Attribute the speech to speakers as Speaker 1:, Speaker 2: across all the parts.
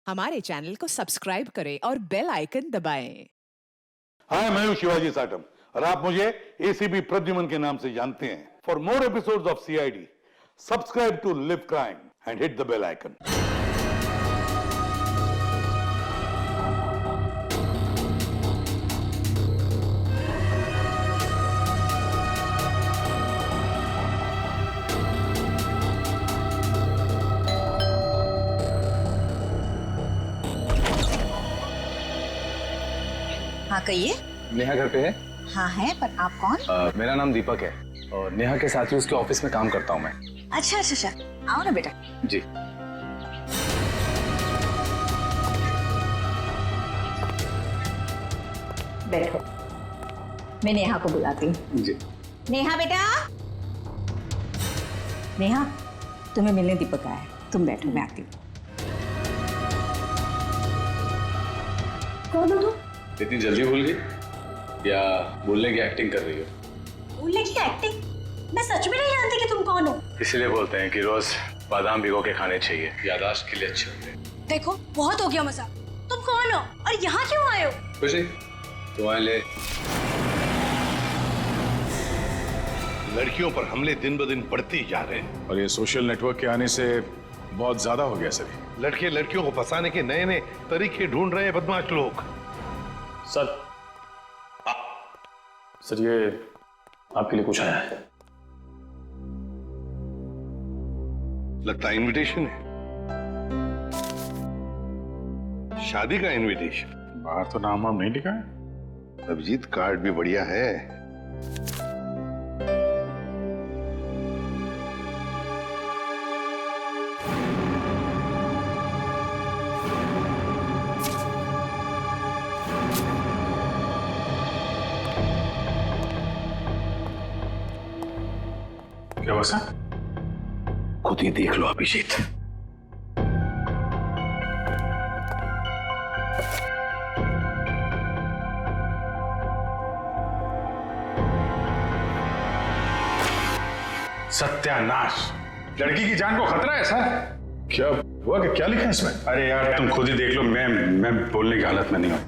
Speaker 1: हमारे चैनल को सब्सक्राइब करें और बेल आइकन दबाएं।
Speaker 2: हाय, मैं हूं शिवाजी साटम और आप मुझे एसीपी प्रद्युमन के नाम से जानते हैं। For more episodes of CID, subscribe to live crime and hit the bell icon.
Speaker 3: हाँ कहिए।
Speaker 4: नेहा घर पे है?
Speaker 3: हाँ है, पर आप कौन?
Speaker 4: मेरा नाम दीपक है और नेहा के साथ ही उसके ऑफिस में काम करता हूँ मैं।
Speaker 3: अच्छा अच्छा अच्छा, आओ ना बेटा।
Speaker 4: जी।
Speaker 3: बैठो, मैं नेहा को बुलाती हूँ।
Speaker 4: जी।
Speaker 3: नेहा बेटा। नेहा, तुम्हें मिलने दीपक आया है, तुम बैठो, मैं आती हूँ। कौन हो तुम?
Speaker 4: इतनी जल्दी भूल गई या बोलने की एक्टिंग कर रही हो?
Speaker 3: बोलने की एक्टिंग? मैं सच में नहीं जानती कि तुम कौन हो।
Speaker 4: इसीलिए बोलते हैं कि रोज बादाम भिगो के खाने चाहिए, याददाश्त के लिए अच्छे होते हैं।
Speaker 5: देखो बहुत हो गया मजाक। तुम कौन हो और यहाँ क्यों आए हो?
Speaker 4: कुछ नहीं, तुम्हारे लिए।
Speaker 2: लड़कियों पर हमले दिन ब दिन बढ़ते ही जा रहे हैं
Speaker 6: और ये सोशल नेटवर्क के आने से बहुत ज्यादा हो गया सर।
Speaker 2: लड़के लड़कियों को फंसाने के नए नए तरीके ढूंढ रहे हैं बदमाश लोग।
Speaker 6: सर ये आपके लिए कुछ आया है।
Speaker 2: लगता है इनविटेशन है, शादी का इनविटेशन।
Speaker 6: बाहर तो नाम वाम नहीं लिखा है।
Speaker 2: अभिजीत, कार्ड भी बढ़िया है।
Speaker 6: क्या हुआ सर?
Speaker 2: खुद ही देख लो अभिजीत।
Speaker 6: सत्यानाश! लड़की की जान को खतरा है सर। क्या हुआ कि क्या लिखा है इसमें? अरे यार तुम खुद ही देख लो, मैं बोलने की हालत में नहीं हूं।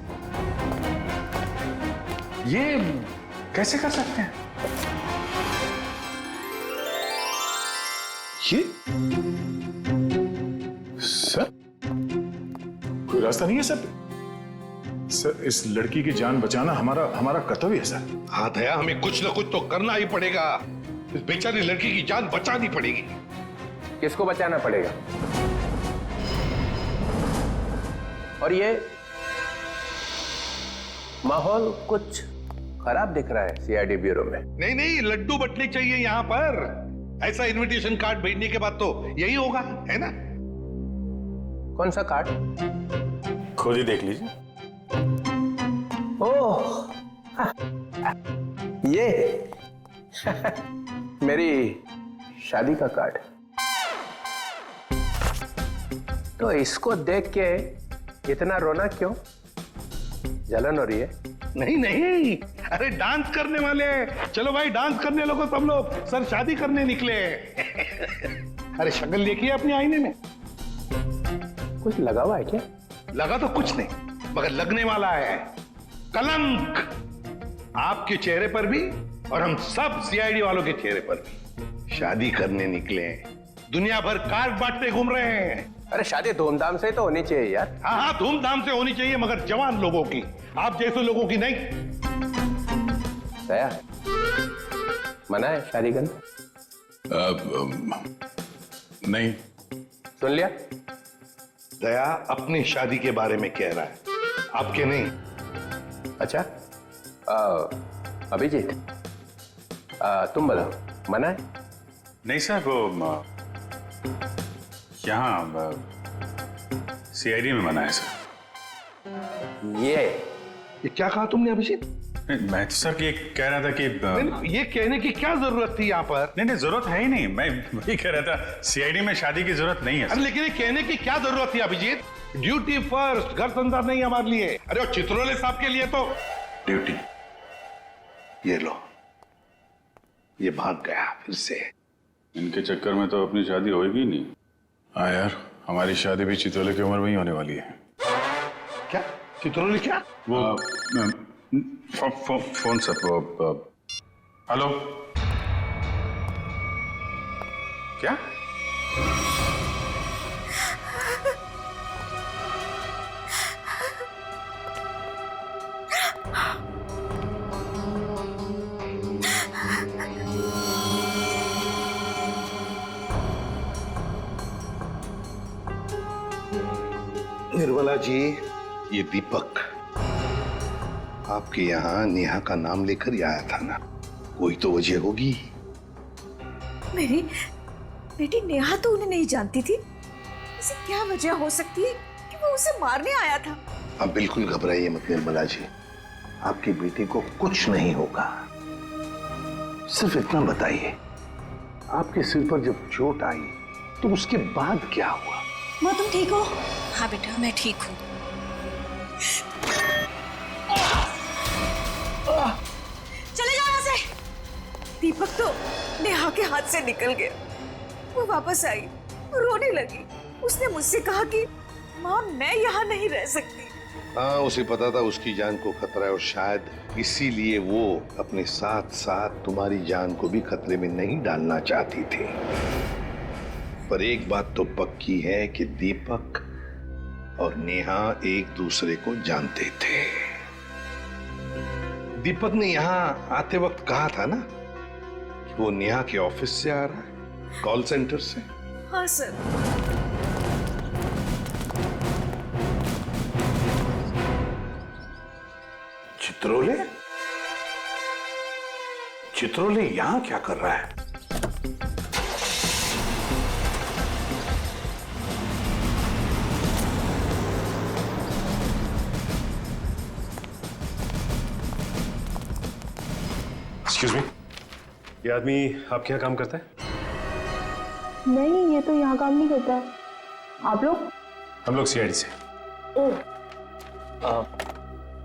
Speaker 6: ये कैसे कर सकते हैं? ये सर कोई रास्ता नहीं है सर? सर इस लड़की की जान बचाना हमारा कर्तव्य है सर।
Speaker 2: हाँ दया, हमें कुछ ना कुछ तो करना ही पड़ेगा। इस बेचारी लड़की की जान बचानी पड़ेगी।
Speaker 7: किसको बचाना पड़ेगा? और ये माहौल कुछ खराब दिख रहा है सीआईडी ब्यूरो में।
Speaker 2: नहीं नहीं, लड्डू बटने चाहिए यहाँ पर। ऐसा इनविटेशन कार्ड भेजने के बाद तो यही होगा, है ना?
Speaker 7: कौन सा कार्ड?
Speaker 6: खुद ही देख लीजिए।
Speaker 7: ओह ये मेरी शादी का कार्ड। तो इसको देख के इतना रोना क्यों? जलन हो रही है?
Speaker 2: नहीं नहीं, अरे डांस करने वाले। चलो भाई, डांस करने लोगो सब लोग। सर शादी करने निकले। अरे शक्ल देखिए अपने आईने में।
Speaker 7: कुछ लगा हुआ है क्या?
Speaker 2: लगा तो कुछ नहीं, मगर लगने वाला है कलंक आपके चेहरे पर भी और हम सब सीआईडी वालों के चेहरे पर भी। शादी करने निकले, दुनिया भर कार्ड बांटते घूम रहे हैं।
Speaker 7: अरे शादी धूमधाम से तो होनी चाहिए यार।
Speaker 2: हाँ हाँ, धूमधाम से होनी चाहिए, मगर जवान लोगों की, आप जैसे लोगों की नहीं।
Speaker 7: दया, मना है शादी करना?
Speaker 6: नहीं।
Speaker 7: सुन लिया?
Speaker 2: दया अपनी शादी के बारे में कह रहा है, आपके नहीं।
Speaker 7: अच्छा, अभिजीत तुम बताओ, मना है?
Speaker 6: नहीं सर, वो यहाँ सीआईडी में मना है सर।
Speaker 2: ये क्या कहा तुमने अभिजीत?
Speaker 6: मैं तो सर ये कह रहा था कि
Speaker 2: ये कहने की क्या जरूरत थी यहाँ पर?
Speaker 6: नहीं जरूरत है ही नहीं। मैं वही कह रहा था, सीआईडी में शादी की जरूरत नहीं है सर।
Speaker 2: अरे लेकिन ये कहने की क्या जरूरत थी अभिजीत? ड्यूटी फर्स्ट, घर संसार नहीं हमारे लिए। अरे और चित्रोले साहब के लिए तो ड्यूटी। ये लो, ये भाग गया फिर से।
Speaker 6: इनके चक्कर में तो अपनी शादी होगी नहीं। हाँ यार, हमारी शादी भी चित्रोले की उम्र में ही होने वाली है।
Speaker 2: क्या चित्रोली क्या?
Speaker 6: वो फोन सर वो हेलो क्या?
Speaker 8: निर्मला जी, ये दीपक आपके यहाँ नेहा का नाम लेकर ही आया था ना? कोई तो वजह होगी।
Speaker 9: मेरी बेटी नेहा तो उन्हें नहीं जानती थी। ऐसी क्या वजह हो सकती है कि वो उसे मारने आया था?
Speaker 8: आप बिल्कुल घबराइए मत निर्मला जी, आपकी बेटी को कुछ नहीं होगा। सिर्फ इतना बताइए, आपके सिर पर जब चोट आई तो उसके बाद क्या हुआ?
Speaker 5: माँ तुम ठीक हो? हाँ बेटा मैं ठीक हूँ। चले जाओ यहाँ से।
Speaker 9: दीपक तो नेहा के हाथ से निकल गया। वो वापस आई, रोने लगी। उसने मुझसे कहा कि माँ मैं यहाँ नहीं रह सकती।
Speaker 8: हाँ, उसे पता था उसकी जान को खतरा है और शायद इसीलिए वो अपने साथ साथ तुम्हारी जान को भी खतरे में नहीं डालना चाहती थी। पर एक बात तो पक्की है कि दीपक और नेहा एक दूसरे को जानते थे। दीपक ने यहाँ आते वक्त कहा था ना कि वो नेहा के ऑफिस से आ रहा है, कॉल सेंटर से।
Speaker 9: हाँ सर।
Speaker 8: चित्रोले? चित्रोले यहां क्या कर रहा है?
Speaker 6: एक्सक्यूज मी, ये आदमी आपके यहाँ काम करता है?
Speaker 10: नहीं, ये तो यहाँ काम नहीं करता। आप लोग?
Speaker 6: हम लोग सीआईडी से।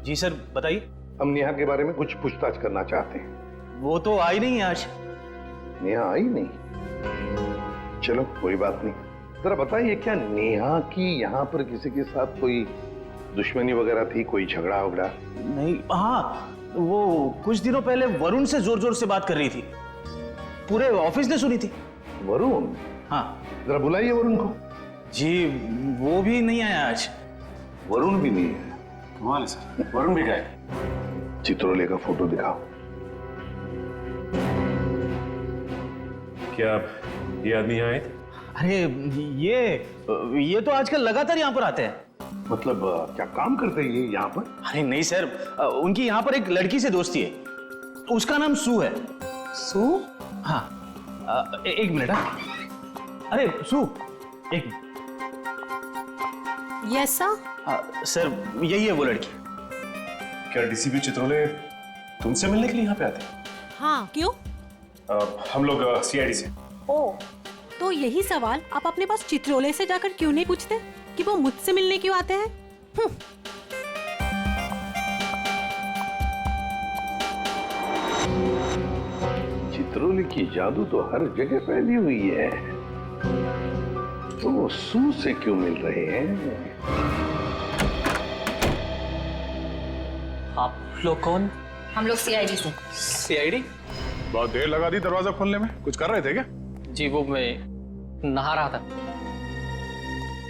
Speaker 11: जी सर बताइए।
Speaker 8: हम नेहा के बारे में कुछ पूछताछ करना चाहते हैं।
Speaker 11: वो तो आई नहीं है आज।
Speaker 8: नेहा आई नहीं? चलो कोई बात नहीं। जरा बताइए, क्या नेहा की यहाँ पर किसी के साथ कोई दुश्मनी वगैरह थी, कोई झगड़ा वगड़ा?
Speaker 11: नहीं, हाँ वो कुछ दिनों पहले वरुण से जोर जोर से बात कर रही थी, पूरे ऑफिस ने सुनी थी।
Speaker 8: वरुण?
Speaker 11: हाँ।
Speaker 8: जरा बुलाइए वरुण को।
Speaker 11: जी वो भी नहीं आया आज।
Speaker 8: वरुण भी नहीं है?
Speaker 6: कमाल है सर, वरुण भी गए।
Speaker 8: चित्रोले का फोटो दिखाओ।
Speaker 6: क्या ये आदमी यहाँ आए थे?
Speaker 11: अरे ये तो आजकल लगातार यहाँ पर आते हैं।
Speaker 8: मतलब क्या काम करते हैं ये यहाँ पर?
Speaker 11: अरे नहीं सर, उनकी यहाँ पर एक लड़की से दोस्ती है, उसका नाम सू है।
Speaker 9: सू?
Speaker 11: हाँ एक मिनट। हाँ अरे सू, एक मिनट।
Speaker 5: Yes sir.
Speaker 11: सर यही है वो लड़की।
Speaker 6: क्या डीसीपी चित्रोले तुमसे मिलने के लिए यहाँ पे आते हैं?
Speaker 5: हाँ क्यों?
Speaker 6: हम लोग सीआईडी से।
Speaker 5: ओ तो यही सवाल आप अपने पास चित्रोले से जाकर क्यों नहीं पूछते कि वो मुझसे मिलने क्यों आते हैं?
Speaker 8: चित्रोले की जादू तो हर जगह फैली हुई है, तो वो सू से क्यों मिल रहे हैं?
Speaker 11: आप लोग कौन?
Speaker 3: हम लोग सीआईडी से।
Speaker 11: सीआईडी?
Speaker 6: बहुत देर लगा दी दरवाजा खोलने में, कुछ कर रहे थे क्या?
Speaker 11: जी वो मैं नहा रहा था।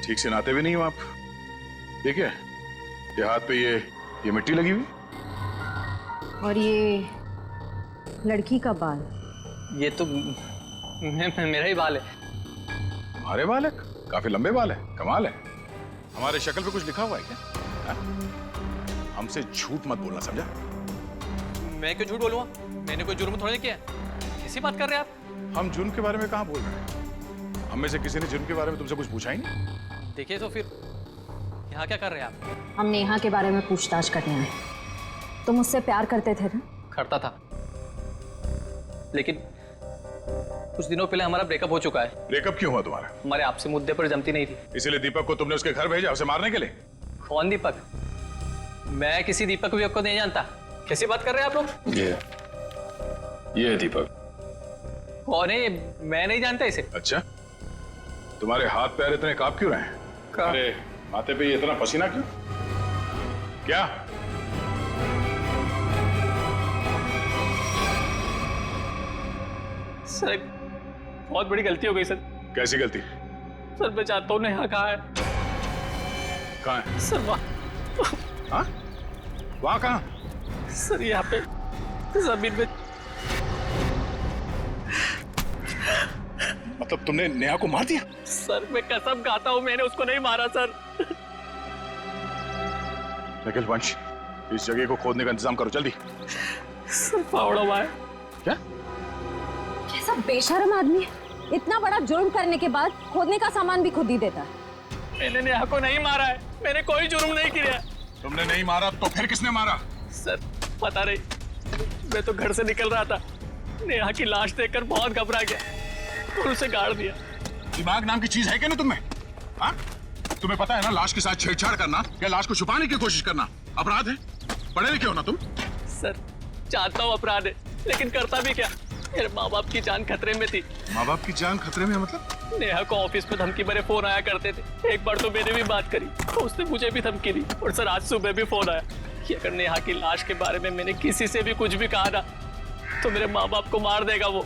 Speaker 6: ठीक से नहाते भी नहीं हो आप। ठीक है, ये हाथ पे ये मिट्टी लगी हुई।
Speaker 10: और ये लड़की का बाल?
Speaker 11: ये तो मेरा ही बाल है।
Speaker 6: तुम्हारे बाल है? काफी लंबे बाल है, कमाल है। हमारे शक्ल पे कुछ लिखा हुआ है क्या? हा? हमसे झूठ मत बोलना, समझा?
Speaker 11: मैं क्यों झूठ बोलूँगा? मैंने कोई जुर्म थोड़ी किया है। कैसी बात कर रहे हैं आप?
Speaker 6: हम जुर्म के बारे में कहाँ बोल रहे हैं? हम में से किसी ने जुर्म के बारे में तुमसे कुछ पूछा ही नहीं।
Speaker 11: देखिए तो फिर यहाँ क्या कर रहे हैं आप?
Speaker 10: हम नेहा के बारे में पूछताछ करने आए। तुम मुझसे प्यार करते थे ना?
Speaker 11: करता था, लेकिन कुछ दिनों पहले हमारा ब्रेकअप हो चुका है।
Speaker 6: ब्रेकअप क्यों हुआ तुम्हारा?
Speaker 11: हमारे आपसे मुद्दे पर जमती नहीं थी।
Speaker 6: इसीलिए दीपक को तुमने उसके घर भेजा, उसे मारने के लिए?
Speaker 11: कौन दीपक? मैं किसी दीपक विपक को नहीं जानता। कैसी बात कर रहे हैं आप लोग?
Speaker 6: ये है दीपक।
Speaker 11: कौन है ये? मैं नहीं जानता इसे।
Speaker 6: अच्छा, तुम्हारे हाथ पैर इतने कांप क्यों रहे हैं? अरे माथे पे इतना पसीना क्यों? क्या?
Speaker 12: सर एक बहुत बड़ी गलती हो गई सर।
Speaker 6: कैसी गलती?
Speaker 12: सर मैं चाहता हूँ नेहा कहाँ है?
Speaker 6: कहाँ है?
Speaker 12: सर वहाँ
Speaker 6: वहाँ कहाँ?
Speaker 12: सर यहाँ पे जमीन में।
Speaker 6: मतलब तुमने नेहा को मार दिया?
Speaker 12: सर मैं कसम खाता हूँ मैंने उसको नहीं मारा सर।
Speaker 6: निखिल वंश, इस जगह को खोदने का इंतजाम करो जल्दी।
Speaker 12: सर फावड़ा हुआ है।
Speaker 6: क्या?
Speaker 10: कैसा बेशर्म आदमी है, इतना बड़ा जुर्म करने के बाद खोदने का सामान भी खुद ही देता है।
Speaker 12: मैंने नेहा को नहीं मारा है, मैंने कोई जुर्म नहीं किया।
Speaker 6: तुमने नहीं मारा तो फिर किसने मारा?
Speaker 12: सर पता नहीं, मैं तो घर से निकल रहा था, नेहा की लाश देखकर बहुत घबरा गया और उसे गाड़ दिया।
Speaker 6: दिमाग नाम की चीज है क्या ना तुम्हें? हाँ? तुम्हें पता है ना लाश के साथ छेड़छाड़ करना या लाश को छुपाने की कोशिश करना अपराध है? पढ़े लिखे हो ना तुम?
Speaker 12: सर जानता हूँ अपराध है, लेकिन करता भी क्या? मेरे माँ बाप की जान खतरे में थी।
Speaker 6: माँ बाप की जान खतरे में मतलब?
Speaker 12: नेहा को ऑफिस में धमकी भरे फोन आया करते थे। एक बार तो मैंने भी बात करी तो उसने मुझे भी धमकी दी। और सर आज सुबह भी फोन आया कि अगर नेहा की लाश के बारे में मैंने किसी से भी कुछ भी कहा ना तो मेरे माँ बाप को मार देगा वो।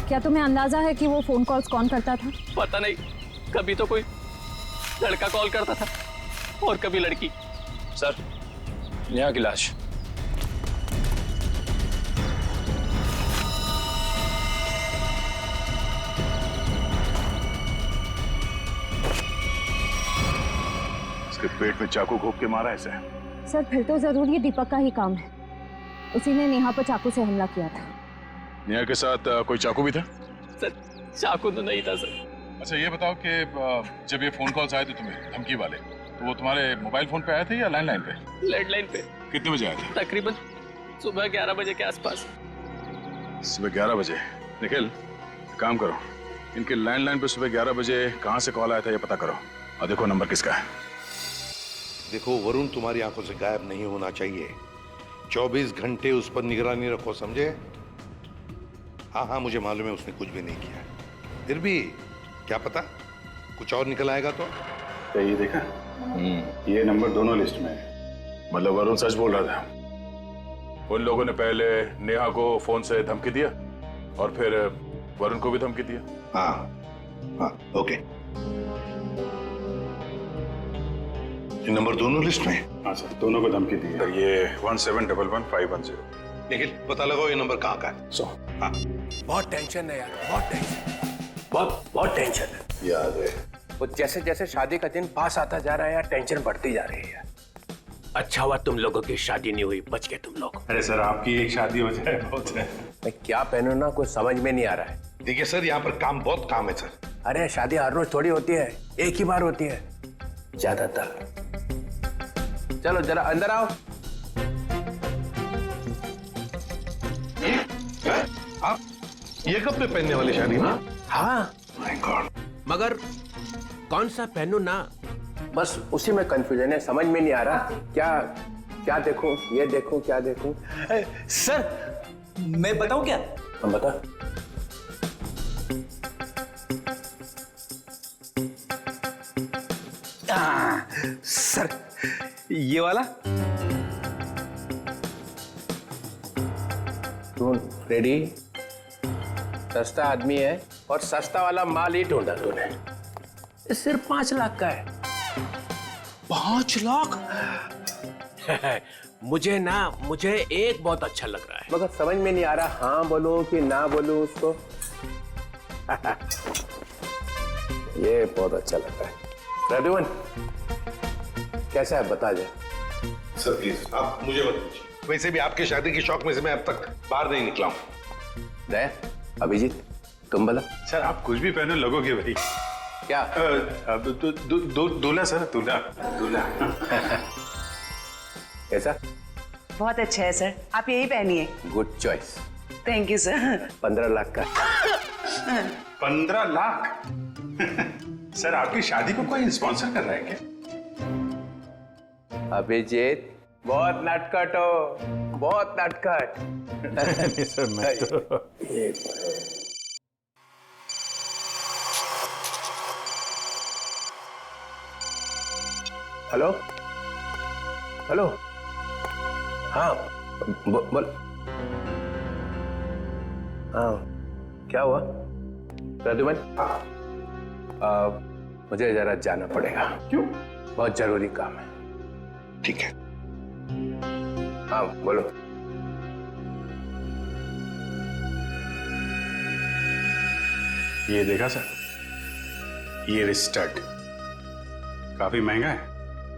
Speaker 10: क्या तुम्हें अंदाजा है कि वो फोन कॉल्स कौन करता था?
Speaker 12: पता नहीं, कभी तो कोई लड़का कॉल करता था और कभी लड़की।
Speaker 4: सर नेहा की लाश।
Speaker 6: इसके पेट में चाकू घोंप के मारा इसे।
Speaker 10: सर फिर तो जरूर ये दीपक का ही काम है, उसी ने नेहा पर चाकू से हमला किया था।
Speaker 6: नेहा के साथ कोई चाकू भी था?
Speaker 12: सर चाकू तो नहीं था सर।
Speaker 6: अच्छा ये बताओ कि जब ये फोन कॉल्स आए थे तुम्हें धमकी वाले, तो वो तुम्हारे मोबाइल फोन पे आए थे या लैंडलाइन पे?
Speaker 12: लैंडलाइन पे।
Speaker 6: कितने बजे आए थे?
Speaker 12: तकरीबन सुबह 11 बजे के आसपास।
Speaker 6: सुबह 11 बजे? निखिल काम करो, इनके लैंडलाइन पे सुबह 11 बजे कहाँ से कॉल आया था ये पता करो और देखो नंबर किसका है।
Speaker 8: देखो वरुण तुम्हारी आंखों से गायब नहीं होना चाहिए। 24 घंटे उस पर निगरानी रखो, समझे? हाँ हाँ मुझे मालूम है उसने कुछ भी नहीं किया, फिर भी क्या पता कुछ और निकल आएगा तो।
Speaker 6: ये देखा, ये नंबर दोनों लिस्ट में है। मतलब वरुण सच बोल रहा था। उन लोगों ने पहले नेहा को फोन से धमकी दिया और फिर वरुण को भी धमकी दिया।
Speaker 8: हाँ हाँ ओके, ये नंबर दोनों लिस्ट में?
Speaker 6: हाँ सर दोनों को धमकी दी है। ये 17111510।
Speaker 8: निखिल पता लगाओ ये नंबर कहाँ का है। हाँ
Speaker 7: बहुत टेंशन है यार, बहुत टेंशन, बहुत टेंशन है।
Speaker 8: याद है
Speaker 7: वो जैसे जैसे शादी का दिन पास आता जा रहा है यार, टेंशन बढ़ती जा रही है। अच्छा हुआ तुम लोगों की शादी नहीं हुई, बच गए तुम लोग।
Speaker 6: अरे सर आपकी एक शादी हो जाए बहुत है।
Speaker 7: मैं क्या पहनूं ना कुछ समझ में नहीं आ रहा है।
Speaker 8: देखिए सर यहाँ पर बहुत काम है सर।
Speaker 7: अरे शादी हर रोज थोड़ी होती है, एक ही बार होती है ज्यादातर। चलो जरा अंदर आओ।
Speaker 8: आप ये कब पे पहनने वाली शादी में?
Speaker 7: हाँ
Speaker 8: माय गॉड,
Speaker 7: मगर कौन सा पहनूं ना, बस उसी में कंफ्यूजन है, समझ में नहीं आ रहा क्या देखूं, ये देखूं, क्या देखूं।
Speaker 11: सर मैं बताऊं क्या?
Speaker 7: हम बता।
Speaker 11: सर ये वाला।
Speaker 7: तू रेडी? सस्ता आदमी है और सस्ता वाला माल ही ढूंढा तूने। ये सिर्फ 5 लाख का है।
Speaker 11: 5 लाख?
Speaker 7: मुझे एक बहुत अच्छा लग रहा है, मगर समझ में नहीं आ रहा हाँ बोलूं कि ना बोलूं उसको। ये बहुत अच्छा लग रहा है। प्रद्युमन कैसा है बता जा।
Speaker 8: सर प्लीज आप मुझे मत पूछिए, वैसे भी आपके शादी की शौक में से मैं अब तक बाहर नहीं निकला हूं।
Speaker 7: दया, अभिजीत तुम बोला।
Speaker 6: सर आप कुछ भी पहने लगोगे भाई।
Speaker 7: क्या?
Speaker 6: दूल्हा सर, दूल्हा।
Speaker 7: कैसा?
Speaker 9: बहुत अच्छा है सर, आप यही पहनिए।
Speaker 7: Good choice.
Speaker 9: Thank you sir.
Speaker 7: 15 lakh का।
Speaker 6: 15 लाख? सर आपकी शादी को कोई स्पॉन्सर कर रहा है क्या?
Speaker 7: अभिजीत बहुत नटखट हो, बहुत नटखट।
Speaker 6: सर मैं तो
Speaker 7: हेलो हेलो, हाँ बोल। हाँ क्या हुआ प्रद्युमन? मुझे जरा जाना पड़ेगा। क्यों? बहुत जरूरी काम है।
Speaker 8: ठीक है।
Speaker 7: हाँ बोलो।
Speaker 6: ये देखा सर, ये स्टड काफी महंगा है।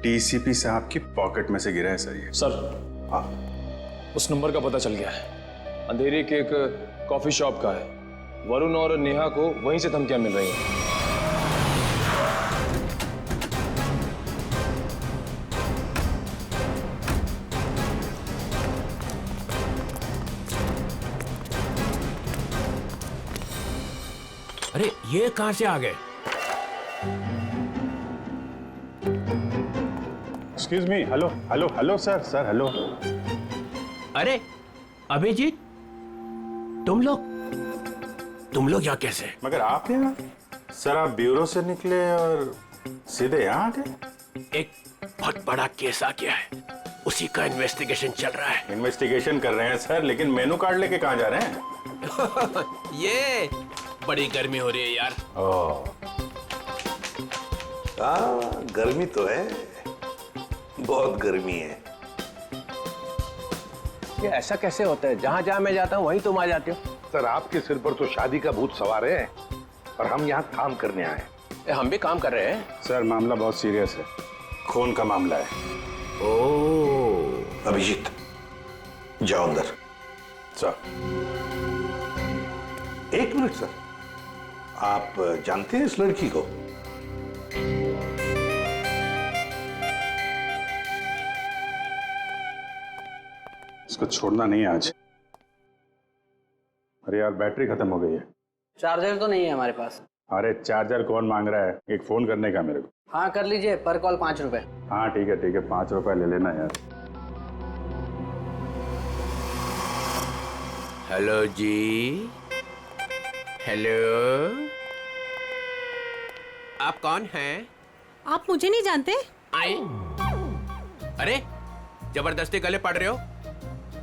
Speaker 6: टीसीपी साहब की पॉकेट में से गिरा है सर ये।
Speaker 13: सर हाँ, उस नंबर का पता चल गया है। अंधेरी के एक कॉफी शॉप का है। वरुण और नेहा को वहीं से धमकियां मिल रही हैं।
Speaker 7: अरे ये कहां से आ गए?
Speaker 6: Excuse me, hello hello hello sir, sir hello.
Speaker 7: अरे अभिजीत, तुम लोग यहाँ कैसे?
Speaker 6: मगर आप यहाँ? सर आप ब्यूरो से निकले और सीधे यहाँ आ गए?
Speaker 7: एक बहुत बड़ा केस आ गया है, उसी का इन्वेस्टिगेशन चल रहा है।
Speaker 6: इन्वेस्टिगेशन कर रहे हैं सर, लेकिन मेनू कार्ड लेके कहाँ जा रहे हैं?
Speaker 7: ये बड़ी गर्मी हो रही है यार।
Speaker 8: गर्मी तो है, बहुत गर्मी है।
Speaker 7: ये ऐसा कैसे होता है? जहाँ जहाँ मैं जाता हूँ वहीं तुम आ जाते हो।
Speaker 8: सर आपके सिर पर तो शादी का भूत सवार है और हम यहाँ काम करने आए।
Speaker 7: हम भी काम कर रहे हैं।
Speaker 6: सर मामला बहुत सीरियस है, खून का मामला है।
Speaker 7: ओह
Speaker 8: अभिजीत जाओ अंदर।
Speaker 6: सर
Speaker 8: एक मिनट सर, आप जानते हैं इस लड़की को?
Speaker 6: इसको छोड़ना नहीं आज। अरे यार बैटरी खत्म हो गई है।
Speaker 12: चार्जर तो नहीं है हमारे पास।
Speaker 6: अरे चार्जर कौन मांग रहा है? एक फोन करने का मेरे को।
Speaker 12: हाँ कर लीजिए, पर कॉल 5 रुपए।
Speaker 6: हाँ ठीक है 5 रुपए ले लेना यार।
Speaker 7: हेलो जी, हेलो, आप कौन हैं?
Speaker 5: आप मुझे नहीं जानते?
Speaker 7: आई, अरे जबरदस्ती गले पड़ रहे हो,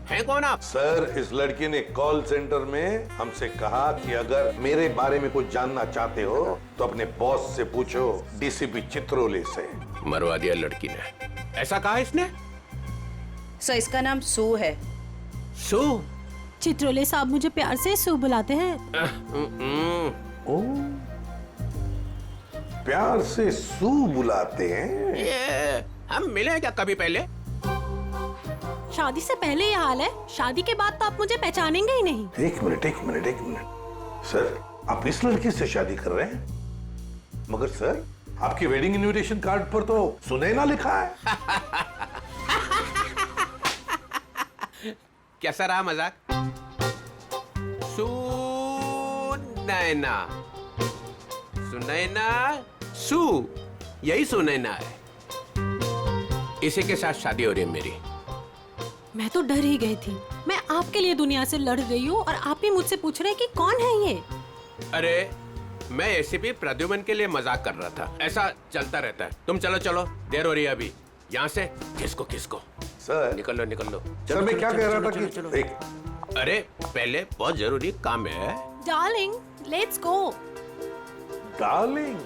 Speaker 7: हैं कौन आप?
Speaker 8: सर इस लड़की ने कॉल सेंटर में हमसे कहा कि अगर मेरे बारे में कुछ जानना चाहते हो तो अपने बॉस से पूछो, डीसीपी चित्रोले से।
Speaker 7: मरवा दिया लड़की ने। ऐसा कहा इसने?
Speaker 9: सर इसका नाम सू है।
Speaker 7: सू?
Speaker 5: चित्रोले साहब मुझे प्यार से सू बुलाते हैं।
Speaker 8: ओ, प्यार से सू बुलाते हैं?
Speaker 7: ये हम मिले हैं क्या कभी पहले?
Speaker 5: शादी से पहले ये हाल है, शादी के बाद तो आप मुझे पहचानेंगे ही नहीं।
Speaker 8: एक मिनट सर, आप इस लड़की से शादी कर रहे हैं? मगर सर आपकी वेडिंग इनविटेशन कार्ड पर तो सुनैना लिखा है।
Speaker 7: कैसा रहा मजाक? सुनैना सू, यही सुनैना है। इसी के साथ शादी हो रही है मेरी।
Speaker 5: मैं तो डर ही गई थी। मैं आपके लिए दुनिया से लड़ रही हूँ और आप ही मुझसे पूछ रहे हैं कि कौन है ये?
Speaker 7: अरे मैं एसीपी प्रद्युमन के लिए मजाक कर रहा था। ऐसा चलता रहता है। तुम चलो, देर हो रही है अभी। यहाँ से किसको
Speaker 8: सर
Speaker 7: निकल लो।
Speaker 8: सर मैं क्या कह रहा था कि
Speaker 7: चलो।
Speaker 8: एक
Speaker 7: अरे पहले बहुत जरूरी काम है।
Speaker 5: Darling, let's go.
Speaker 8: डार्लिंग?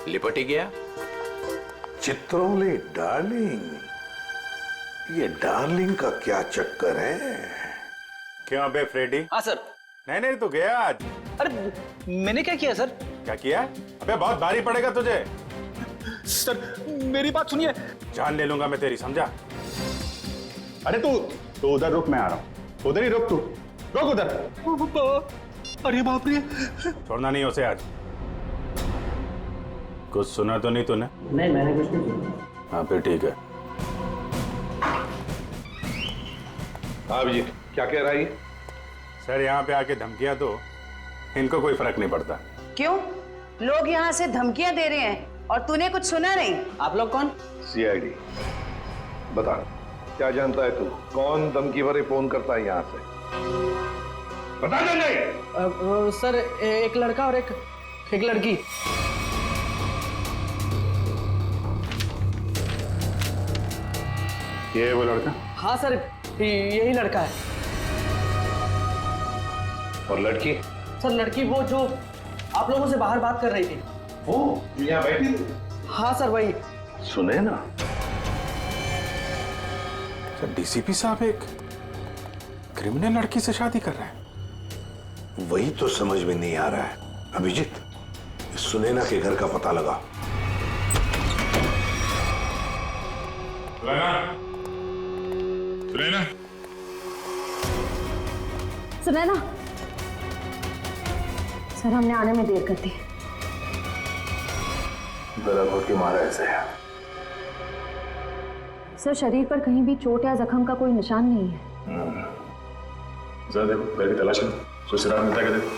Speaker 7: लिपटी गया।
Speaker 8: चित्रोले डार्लिंग? ये डार्लिंग का क्या चक्कर है?
Speaker 6: क्यों बे फ्रेडी?
Speaker 13: हाँ सर।
Speaker 6: नहीं तो गया आज।
Speaker 13: अरे मैंने क्या किया सर?
Speaker 6: क्या किया? अबे बहुत भारी पड़ेगा तुझे।
Speaker 13: सर मेरी बात सुनिए।
Speaker 6: जान ले लूंगा मैं तेरी, समझा? अरे तू उधर रुक, मैं आ रहा हूँ। उधर ही रुक, तू रुक उधर।
Speaker 13: अरे बाप रे।
Speaker 6: छोड़ना नहीं उसे आज। कुछ सुना तो नहीं तूने?
Speaker 12: नहीं मैंने कुछ नहीं सुना।
Speaker 6: हाँ फिर ठीक है।
Speaker 8: हाँ जी, क्या कह रहा है?
Speaker 6: सर यहाँ पे आके धमकियां दो, इनको कोई फर्क नहीं पड़ता।
Speaker 9: क्यों? लोग यहाँ से धमकियां दे रहे हैं और तूने कुछ सुना नहीं?
Speaker 12: आप लोग कौन?
Speaker 8: सीआईडी। बता, क्या जानता है तू? कौन धमकी भरे फोन करता है यहाँ से? बता दे।
Speaker 12: सर एक लड़का और एक लड़की।
Speaker 6: ये है वो लड़का?
Speaker 12: हाँ सर, यही लड़का है।
Speaker 6: और लड़की?
Speaker 12: सर लड़की वो जो आप लोगों से बाहर बात कर रही थी।
Speaker 8: वो यहाँ बैठी थी?
Speaker 12: हाँ सर वही।
Speaker 8: सुने ना,
Speaker 6: सर डीसीपी साहब एक क्रिमिनल लड़की से शादी कर रहे हैं।
Speaker 8: वही तो समझ में नहीं आ रहा है। अभिजीत, सुनैना के घर का पता लगा।
Speaker 6: सुनैना,
Speaker 10: सुनैना, सर हमने आने में देर कर दी।
Speaker 8: गला घोट के मारा ऐसे है।
Speaker 10: सर शरीर पर कहीं भी चोट या जख्म का कोई निशान नहीं है।
Speaker 6: जरा देखो, घर की तलाश करो, कोई सुराग मिलता है क्या देखो।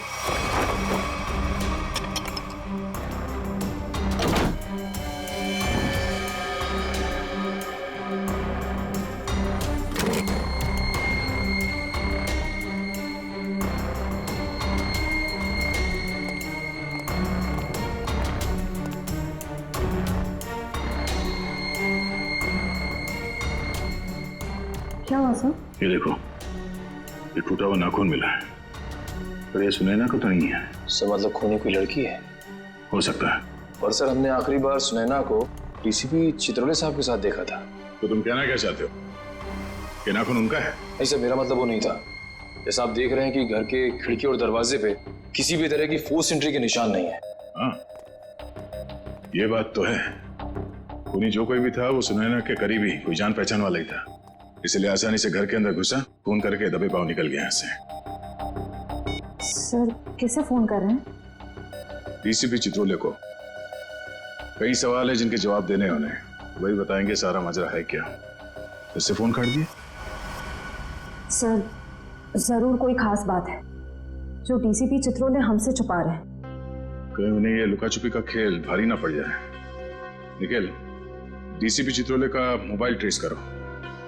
Speaker 10: क्या हुआ सर?
Speaker 6: ये देखो, ये टूटा हुआ नाखून मिला है, पर ये सुनैना को तो नहीं है।
Speaker 13: सर मतलब खूनी कोई लड़की है?
Speaker 6: हो सकता है।
Speaker 13: पर सर हमने आखिरी बार सुनैना को डीसीपी चित्रोले साहब के साथ देखा था।
Speaker 6: तो तुम कहना क्या चाहते हो? ये नाखून उनका है?
Speaker 13: नहीं सर, मेरा मतलब वो नहीं था। जैसा आप देख रहे हैं कि घर के खिड़की और दरवाजे पे किसी भी तरह की फोर्स एंट्री के निशान नहीं है।
Speaker 6: हाँ, ये बात तो है। खूनी जो कोई भी था वो सुनैना के करीबी कोई जान पहचान वाला ही था, इसलिए आसानी से घर के अंदर घुसा, फोन करके दबे पांव निकल गया यहाँ से।
Speaker 10: सर किसे फोन कर रहे हैं?
Speaker 6: डीसीपी चित्रोले को। कई सवाल है जिनके जवाब देने होने, वही बताएंगे सारा मजरा है क्या। इससे फोन काट दिए?
Speaker 10: सर जरूर कोई खास बात है जो डीसीपी चित्रोले हमसे छुपा रहे हैं।
Speaker 6: कहीं उन्हें ये लुका छुपी का खेल भारी ना पड़ जाए। निखिल, डीसीपी चित्रोले का मोबाइल ट्रेस करो,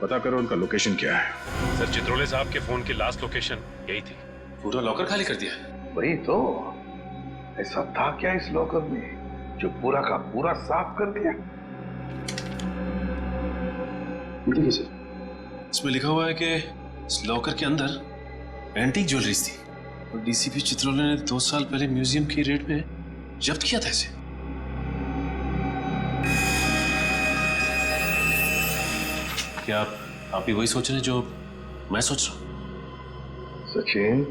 Speaker 6: पता करो उनका लोकेशन क्या है।
Speaker 4: सर चित्रोले साहब के फोन की लास्ट लोकेशन यही थी।
Speaker 13: पूरा लॉकर खाली कर दिया है।
Speaker 8: वही तो, ऐसा था क्या इस लॉकर में जो पूरा का पूरा साफ कर दिया?
Speaker 13: देखिए सर, इसमें लिखा हुआ है कि इस लॉकर के अंदर एंटीक ज्वेलरीज थी और डीसीपी चित्रोले ने 2 साल पहले म्यूजियम की रेड में जब्त किया था इसे। क्या आप भी वही सोच रहे हैं जो मैं सोच रहा हूं?
Speaker 8: सचिन,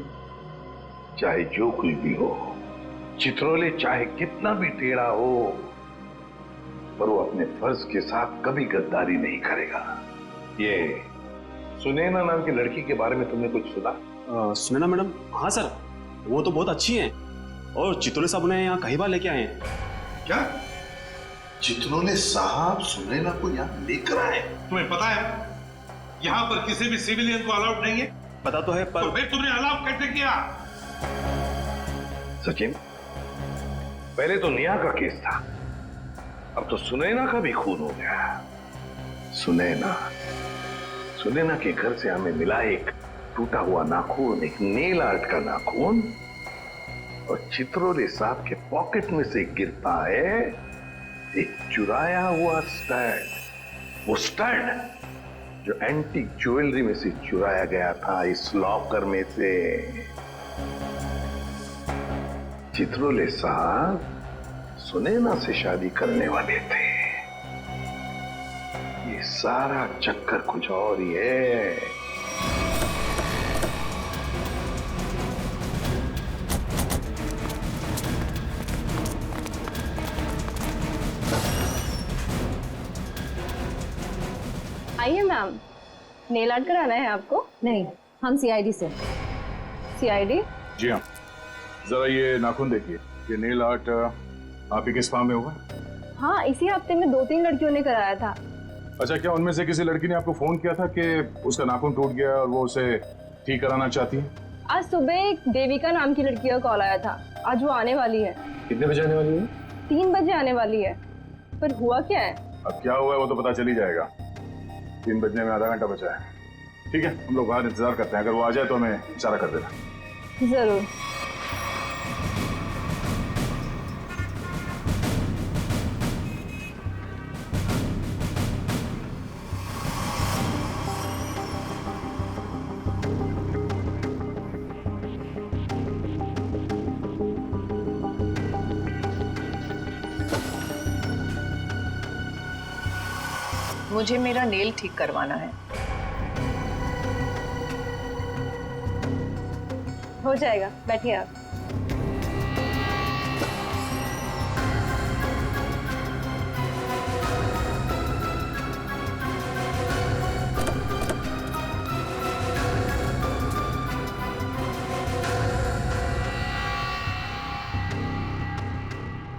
Speaker 8: चाहे जो कुछ भी हो, चित्रोले चाहे कितना भी टेढ़ा हो, पर वो अपने फर्ज के साथ कभी गद्दारी नहीं करेगा। ये सुनैना नाम की लड़की के बारे में तुमने कुछ सुना?
Speaker 11: सुनैना मैडम? हाँ सर, वो तो बहुत अच्छी हैं और चित्रोले साहब उन्हें यहाँ कई बार लेके आए हैं।
Speaker 8: क्या चित्रोले साहब सुनैना को यहाँ लेकर आए? तुम्हें पता है यहाँ पर किसी भी सिविलियन को अलाउड नहीं है?
Speaker 11: पता तो है, पर
Speaker 8: तो फिर तुमने अलाउ कैसे किया? सचिन, पहले तो नेहा का केस था, अब तो सुनैना का भी खून हो गया। सुनैना के घर से हमें मिला एक टूटा हुआ नाखून, एक नेल आर्ट का नाखून, और चित्रोले साहब के पॉकेट में से गिरता है एक चुराया हुआ स्टड। वो स्टड जो एंटीक ज्वेलरी में से चुराया गया था इस लॉकर में से। चित्रोले साहब सुनैना से शादी करने वाले थे। ये सारा चक्कर कुछ और ही है।
Speaker 10: आइए मैम, नेल आर्ट कराना है आपको? नहीं, हम सीआईडी से। सीआईडी?
Speaker 6: जी हाँ, जरा ये नाखून देखिए, ये नेल आर्ट आप ही के स्पा में होगा?
Speaker 10: हाँ, इसी हफ्ते में 2-3 लड़कियों ने कराया था।
Speaker 6: अच्छा, क्या उनमें से किसी लड़की ने आपको फोन किया था कि उसका नाखून टूट गया और वो उसे ठीक कराना चाहती है?
Speaker 10: आज सुबह एक देविका नाम की लड़की का कॉल आया था। आज वो आने वाली है।
Speaker 6: कितने बजे आने वाली है?
Speaker 10: 3 बजे आने वाली है। पर हुआ क्या है?
Speaker 6: अब क्या हुआ है वो तो पता चल ही जाएगा। 3 बजने में आधा घंटा बचा है। ठीक है, हम लोग बाहर इंतजार करते हैं, अगर वो आ जाए तो हमें इशारा कर देना।
Speaker 10: जरूर।
Speaker 9: मुझे मेरा नेल ठीक करवाना है।
Speaker 10: हो जाएगा, बैठिए आप।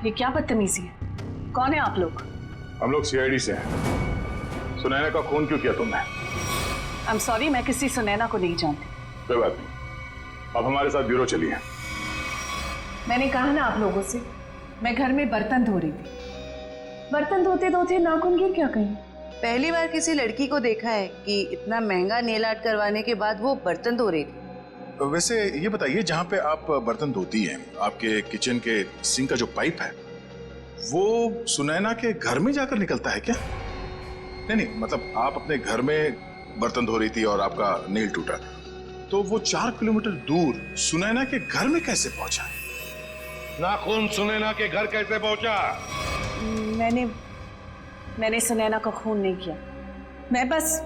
Speaker 9: ये क्या बदतमीजी है? कौन है आप लोग?
Speaker 6: हम लोग सीआईडी से हैं। सुनैना का खून क्यों किया तुमने?
Speaker 9: आई एम सॉरी, मैं किसी सुनैना को नहीं जानती।
Speaker 6: कोई बात नहीं, अब हमारे साथ ब्यूरो चलिए।
Speaker 9: मैंने कहा ना आप लोगों से, मैं घर में बर्तन धो रही थी। बर्तन धोते धोते नाखून गिर क्या कहीं?
Speaker 14: पहली बार किसी लड़की को देखा है कि इतना महंगा नेल आर्ट करवाने के बाद वो बर्तन धो रही थी।
Speaker 6: वैसे ये बताइए, जहाँ पे आप बर्तन धोती हैं, आपके किचन के सिंक का जो पाइप है वो सुनैना के घर में जाकर निकलता है क्या? नहीं, मतलब आप अपने घर में बर्तन धो रही थी और आपका नेल टूटा, तो वो 4 किलोमीटर दूर सुनैना के घर में कैसे पहुंचा?
Speaker 8: नाखून सुनैना के घर कैसे पहुंचा?
Speaker 9: मैंने सुनैना का खून नहीं किया। मैं बस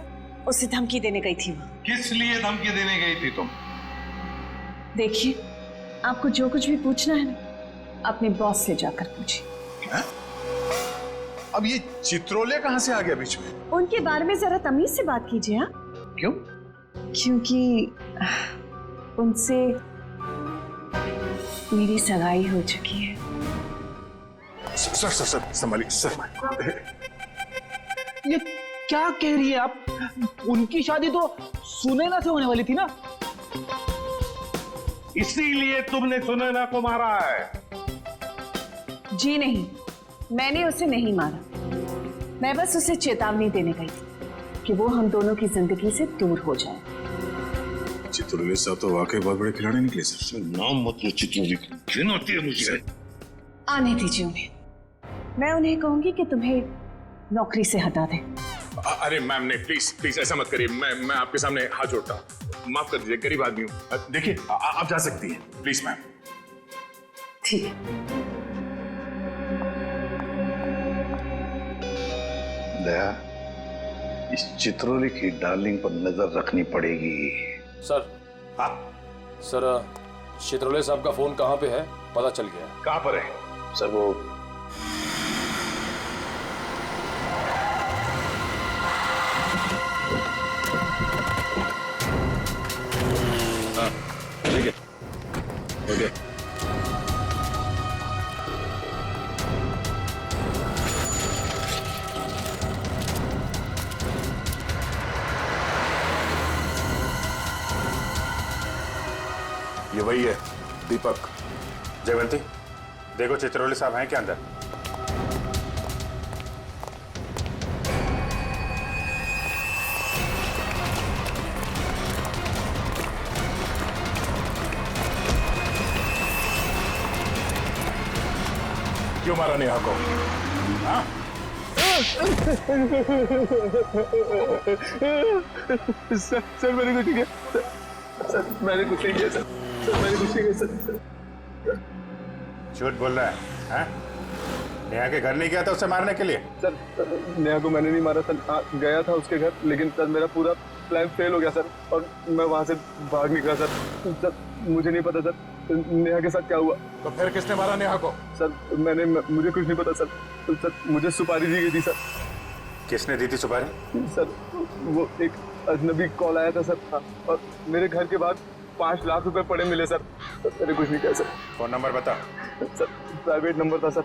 Speaker 9: उसे धमकी देने गई थी।
Speaker 8: किस लिए धमकी देने गई थी तुम?
Speaker 9: देखिए, आपको जो कुछ भी पूछना है ना, अपने बॉस से जाकर पूछिए।
Speaker 6: अब ये चित्रोले कहाँ से आ गया बीच में?
Speaker 9: उनके बारे में जरा तमीज से बात कीजिए। हाँ,
Speaker 6: क्यों?
Speaker 9: क्योंकि उनसे मेरी सगाई हो चुकी है।
Speaker 6: सर संभालिए सर।
Speaker 11: ये क्या कह रही है आप? उनकी शादी तो सुनैना से होने वाली थी ना?
Speaker 8: इसीलिए तुमने सुनैना को मारा है?
Speaker 9: जी नहीं, मैंने उसे नहीं मारा। मैं बस उसे चेतावनी देने गई थी कि वो हम दोनों की जिंदगी से दूर हो जाए।
Speaker 6: चित्रोले साहब तो वाकई बहुत बड़े खिलाड़ी निकले सर।
Speaker 8: नाम मत लो चित्रोले, घिन आती है मुझे।
Speaker 9: आने दीजिए उन्हें। मैं उन्हें कहूंगी कि तुम्हें नौकरी से हटा दें।
Speaker 6: अरे मैम नहीं, प्लीज ऐसा मत करिए। मैं आपके सामने हाथ जोड़ता हूँ, माफ कर दीजिए, गरीब आदमी हूँ। देखिए आप जा सकती हैं, प्लीज मैम।
Speaker 9: ठीक है।
Speaker 8: दया, इस चित्रोले की डार्लिंग पर नजर रखनी पड़ेगी।
Speaker 15: सर, हाँ सर, चित्रोले साहब का फोन कहाँ पे है पता चल गया।
Speaker 8: कहाँ पर है?
Speaker 6: सर वो
Speaker 15: ठीक है, ओके।
Speaker 6: ये वही है, दीपक।
Speaker 4: जयवंती, देखो चित्रोले साहब हैं क्या अंदर?
Speaker 6: क्यों मारा नेहा को? हाँ?
Speaker 11: सर मैंने कुछ नहीं किया। सर मैंने कुछ नहीं किया। सर मैंने कुछ नहीं किया। सर
Speaker 4: झूठ बोल रहा है? हाँ? नेहा के घर नहीं गया था उसे मारने के लिए?
Speaker 11: सर नेहा को मैंने नहीं मारा सर। गया था उसके घर, लेकिन सर मेरा पूरा प्लान फेल हो गया सर, और मैं वहां से भाग निकला सर। सर मुझे नहीं पता सर नेहा के साथ क्या हुआ।
Speaker 6: तो फिर किसने मारा नेहा को?
Speaker 11: सर मुझे कुछ नहीं पता सर। सर मुझे सुपारी दी गई थी सर।
Speaker 4: किसने दी थी सुपारी?
Speaker 11: सर वो एक अजनबी कॉल आया था सर, और मेरे घर के बाहर 5 लाख रुपए पड़े मिले सर। मैंने कुछ नहीं किया सर।
Speaker 4: फोन नंबर बता।
Speaker 11: सर प्राइवेट नंबर था सर।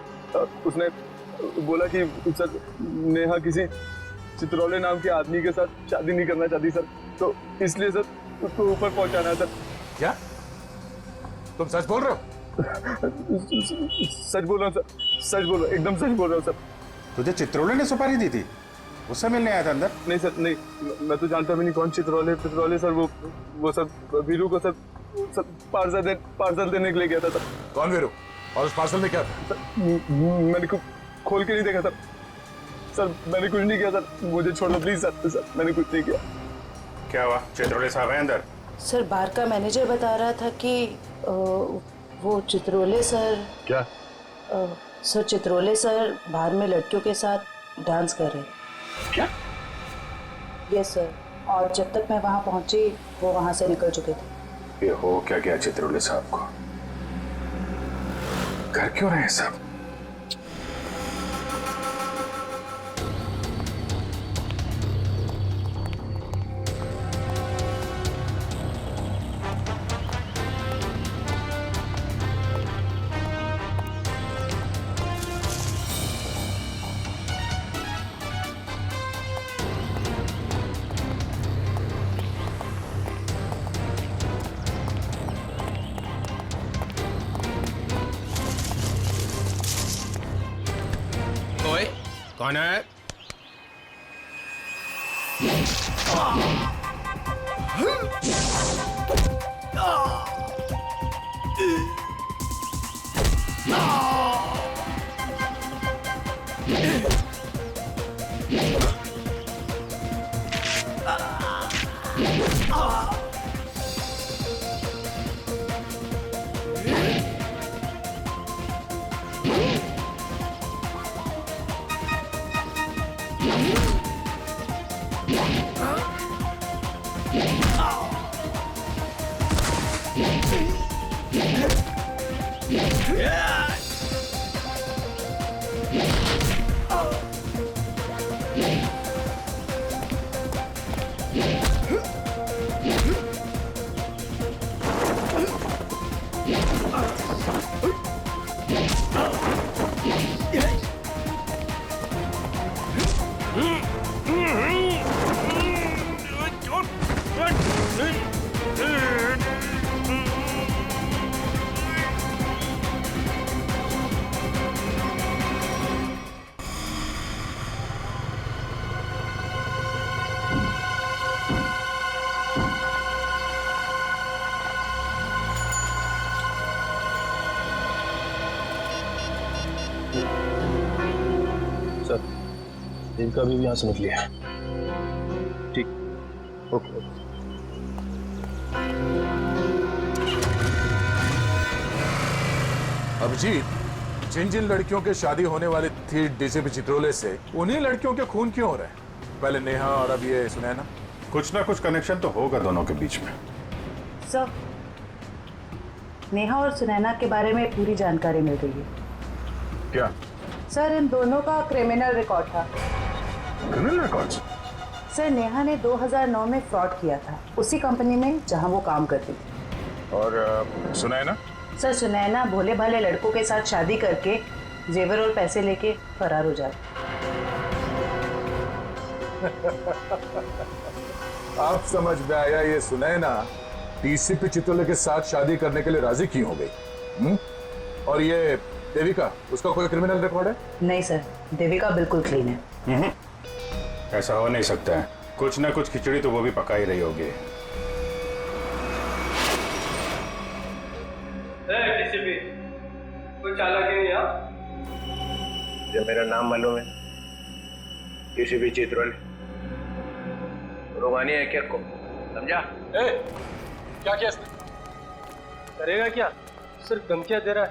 Speaker 11: उसने बोला कि सर नेहा किसी चित्रोले नाम के आदमी के साथ शादी नहीं करना चाहती सर, तो इसलिए सर उसको ऊपर पहुंचाना है सर।
Speaker 6: क्या तुम सच बोल रहे हो?
Speaker 11: सच बोल रहा हूँ सर, सच बोल रहा हूँ, एकदम सच बोल रहा हूँ सर।
Speaker 4: तुझे चित्रोले ने सुपारी दी थी? उससे मिलने आया था अंदर?
Speaker 11: नहीं सर, नहीं, मैं तो जानता भी नहीं कौन चित्रोले सर। वो सर वीरू को सर पार्सल देने के लिए गया था सर।
Speaker 6: कौन वीरू? और उस पार्सल में क्या था?
Speaker 11: मैंने खोल के नहीं देखा सर। सर मैंने कुछ नहीं किया सर, मुझे छोड़ दो प्लीज सर। सर मैंने कुछ नहीं किया।
Speaker 4: क्या हुआ? चित्रोले साहब है अंदर?
Speaker 14: सर बार का मैनेजर बता रहा था कि वो चित्रोले सर।
Speaker 6: क्या?
Speaker 14: सर चित्रोले सर बाहर में लड़कियों के साथ डांस कर रहे हैं।
Speaker 6: क्या?
Speaker 14: यस सर, और जब तक मैं वहाँ पहुंची वो वहाँ से निकल चुके थे।
Speaker 6: ये हो क्या गया चित्रोले साहब को? कर क्यों रहे हैं सब?
Speaker 7: ओए, कौन है?
Speaker 13: देविका भी यहाँ से निकली है। ठीक, ओके।
Speaker 6: अभिजीत, जिन जिन लड़कियों के शादी होने वाली थी डीसीपी चित्रोले से, उन्हीं लड़कियों के खून क्यों हो रहे हैं? पहले नेहा और अब ये सुनैना। कुछ ना कुछ कनेक्शन तो होगा दोनों के बीच में।
Speaker 14: सर, नेहा और सुनैना के बारे में पूरी जानकारी मिल गई है।
Speaker 6: क्या?
Speaker 14: सर, इन दोनों का क्रिमिनल रिकॉर्ड था।
Speaker 6: Criminal records?
Speaker 14: सर, नेहा ने 2009 में फ्रॉड किया था उसी कंपनी में जहां वो काम करती थी।
Speaker 6: और सुनैना?
Speaker 14: सर, सुनैना भोले भाले लड़कों के साथ शादी करके जेवर और पैसे लेके फरार हो जाती।
Speaker 6: आप समझ में आया, ये सुनैना डीसीपी चित्रोले के साथ शादी करने के लिए राजी क्यों हो गई? और ये देविका, उसका कोई क्रिमिनल रिकॉर्ड है?
Speaker 14: नहीं सर, देविका बिल्कुल क्लीन है।
Speaker 6: ऐसा हो नहीं सकता है। कुछ ना कुछ खिचड़ी तो वो भी पका ही रही होगी।
Speaker 12: कोई चालाकी नहीं है?
Speaker 7: जो मेरा नाम मालूम है, डीसीपी चित्रोले। रोमानी है क्या को? समझा?
Speaker 12: क्या किया इसने? करेगा क्या? सिर्फ धमकियां दे रहा है।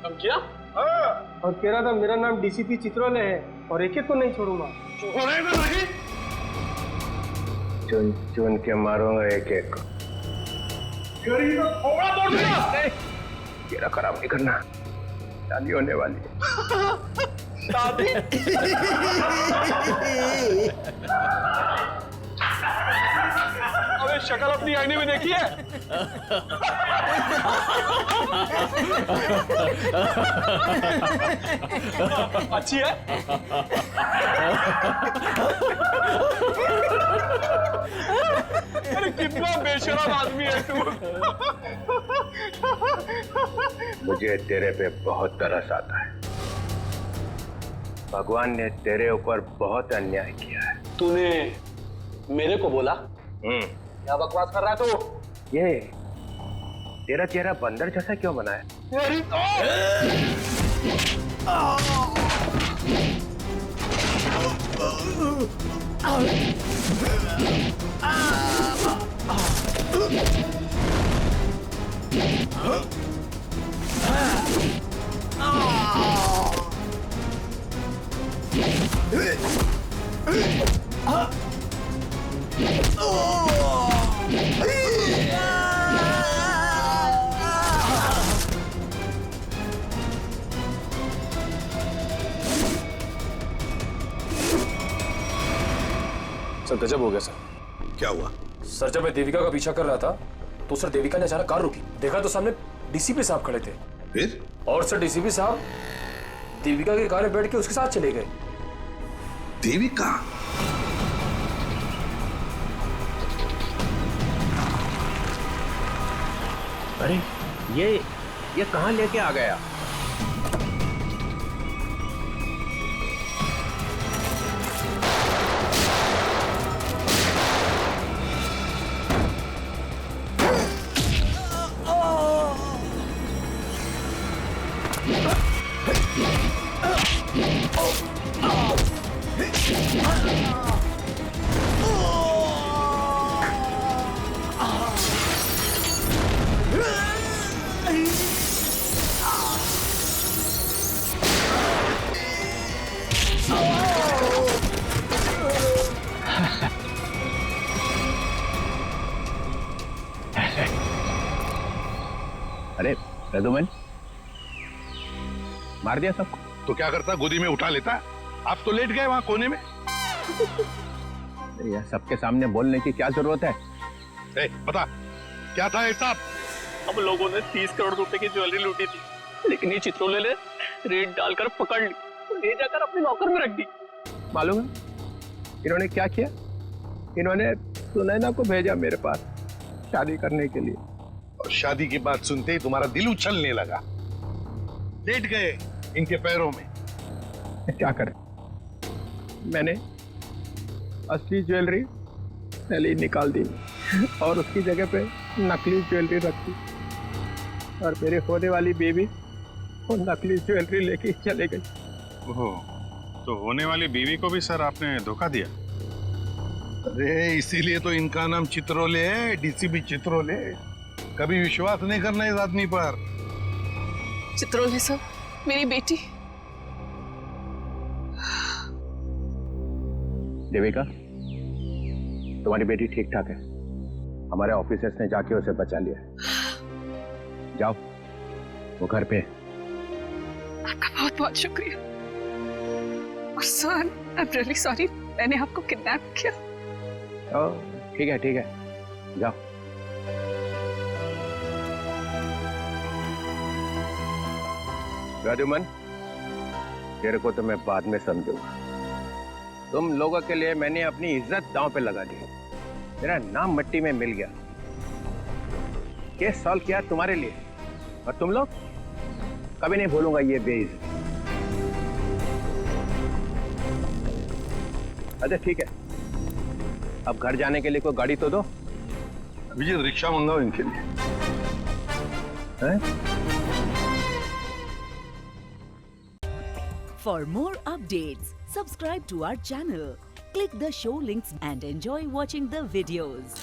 Speaker 12: धमकियां? हाँ। और कह रहा था मेरा नाम डीसीपी चित्रोले है और एक को नहीं छोड़ूंगा। छोड़ेगा नहीं?
Speaker 7: चुन चुन के मारूंगा एक एक को।
Speaker 12: थोड़ा तोड़ दूंगा।
Speaker 7: तेरा खराब नहीं करना, शादी होने वाली है।
Speaker 12: शादी? अबे शक्ल अपनी आईने में देखी है? अच्छी है? अरे कितना बेशरम आदमी है तू।
Speaker 7: मुझे तेरे पे बहुत तरस आता है। भगवान ने तेरे ऊपर बहुत अन्याय किया है।
Speaker 12: तूने मेरे को बोला? क्या बकवास कर रहा है तू?
Speaker 7: ये तेरा चेहरा बंदर जैसा क्यों बना है?
Speaker 12: मेरी तो
Speaker 15: सर गजब हो गया सर।
Speaker 8: क्या हुआ?
Speaker 15: सर जब मैं देविका का पीछा कर रहा था तो सर देविका ने अचानक कार रोकी, देखा तो सामने डीसीपी साहब खड़े थे।
Speaker 8: फिर?
Speaker 15: और सर डीसीपी साहब देविका की कार में बैठ के उसके साथ चले गए।
Speaker 8: देविका?
Speaker 7: अरे ये कहाँ लेके आ गया? अरे रघुमन, मार दिया सबको?
Speaker 8: तो क्या करता, गोदी में उठा लेता? आप तो लेट गए वहां कोने में।
Speaker 7: यह सबके सामने बोलने की क्या जरूरत है?
Speaker 8: पता क्या था हिसाब?
Speaker 12: हम लोगों ने 30 करोड़ रुपए की ज्वेलरी लूटी थी, लेकिन ये चित्रोले ने रेड डालकर पकड़ ली, ले जाकर अपने लॉकर में रख दी।
Speaker 7: मालूम है इन्होंने क्या किया? इन्होंने सुनैना को भेजा मेरे पास शादी करने के लिए,
Speaker 8: और शादी की बात सुनते ही तुम्हारा दिल उछलने लगा, लेट गए इनके पैरों में।
Speaker 7: क्या करें, मैंने असली ज्वेलरी पहले ही निकाल दी और उसकी जगह पे नकली ज्वेलरी रख दी, और मेरे होने वाली बेबी वो नकली ज्वेलरी लेके चले गई।
Speaker 6: ओह, तो होने वाली बीवी को भी सर आपने धोखा दिया?
Speaker 8: अरे इसीलिए तो इनका नाम चित्रोले है, डीसीपी चित्रोले। कभी विश्वास नहीं करना इस आदमी पर।
Speaker 9: चित्रोले सर, मेरी बेटी।
Speaker 7: देविका, तुम्हारी बेटी ठीक ठाक है, हमारे ऑफिसर्स ने जाके उसे बचा लिया। जाओ, वो घर पे।
Speaker 9: आपका बहुत बहुत शुक्रिया। और sir, I am really sorry, मैंने आपको किडनैप किया।
Speaker 7: ठीक है, जाओ। राजूमन, तेरे को तो मैं बाद में समझूंगा। तुम लोगों के लिए मैंने अपनी इज्जत दांव पे लगा दी, मेरा नाम मिट्टी में मिल गया। केस सॉल्व किया तुम्हारे लिए, और तुम लोग कभी नहीं भूलूंगा ये बेइज्जती। अच्छा ठीक है, अब घर जाने के लिए कोई गाड़ी तो दो।
Speaker 8: अभिजीत, रिक्शा मंगाओ इनके लिए।
Speaker 1: For more updates, subscribe to our channel, click the show links and enjoy watching the videos.